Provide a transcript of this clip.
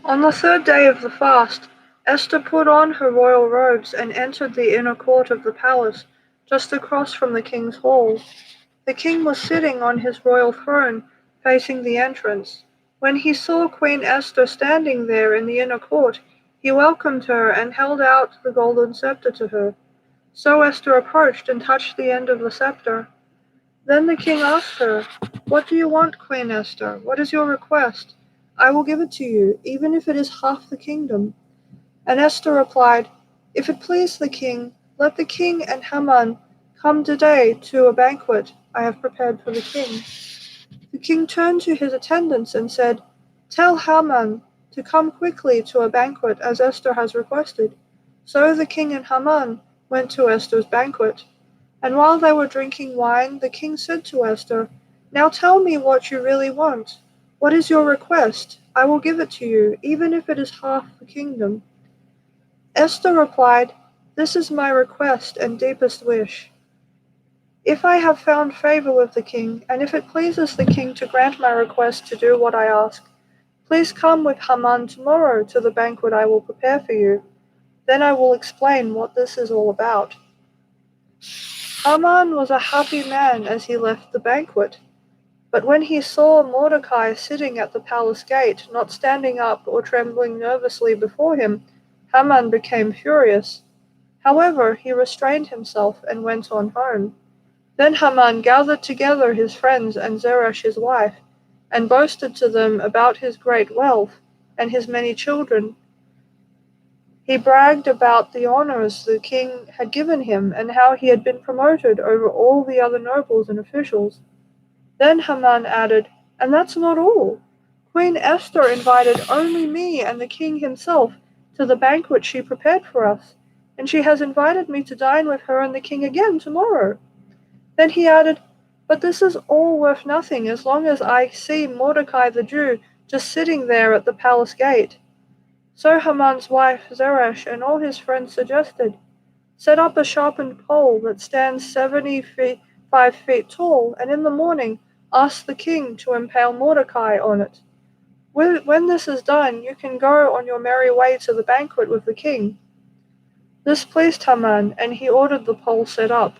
On the third day of the fast, Esther put on her royal robes and entered the inner court of the palace, just across from the king's hall. The king was sitting on his royal throne, facing the entrance. When he saw Queen Esther standing there in the inner court, he welcomed her and held out the golden scepter to her. So Esther approached and touched the end of the scepter. Then the king asked her, "What do you want, Queen Esther? What is your request? I will give it to you, even if it is half the kingdom." And Esther replied, "If it please the king, let the king and Haman come today to a banquet I have prepared for the king." The king turned to his attendants and said, "Tell Haman to come quickly to a banquet as Esther has requested." So the king and Haman went to Esther's banquet. And while they were drinking wine, the king said to Esther, "Now tell me what you really want. What is your request? I will give it to you, even if it is half the kingdom." Esther replied, "This is my request and deepest wish. If I have found favor with the king, and if it pleases the king to grant my request to do what I ask, please come with Haman tomorrow to the banquet I will prepare for you. Then I will explain what this is all about." Haman was a happy man as he left the banquet. But when he saw Mordecai sitting at the palace gate, not standing up or trembling nervously before him, Haman became furious. However, he restrained himself and went on home. Then Haman gathered together his friends and Zeresh his wife, and boasted to them about his great wealth and his many children. He bragged about the honors the king had given him and how he had been promoted over all the other nobles and officials. Then Haman added, "And that's not all. Queen Esther invited only me and the king himself to the banquet she prepared for us, and she has invited me to dine with her and the king again tomorrow." Then he added, "But this is all worth nothing as long as I see Mordecai the Jew just sitting there at the palace gate." So Haman's wife Zeresh and all his friends suggested, "Set up a sharpened pole that stands 75 feet tall, and in the morning ask the king to impale Mordecai on it. When this is done, you can go on your merry way to the banquet with the king." This pleased Haman, and he ordered the pole set up.